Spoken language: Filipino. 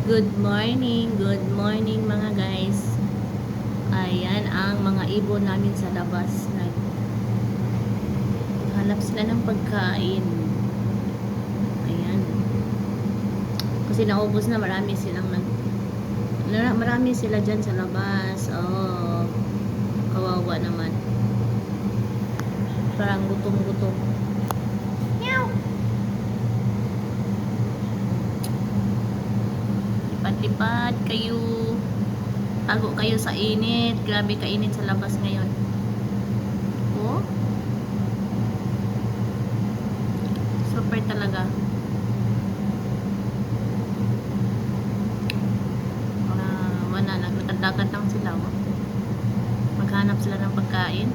Good morning mga guys. Ayan ang mga ibon namin sa labas. Hanap sila ng pagkain. Ayan. Kasi naubos na, marami sila dyan sa labas. Oh, kawawa naman. Parang gutom-gutom. Meow. Lipat-lipat kayo. Tago kayo sa init. Grabe kainit sa labas ngayon. Oh. Super talaga. Wala, nagdagat lang sila. Oh. Maghanap sila ng pagkain.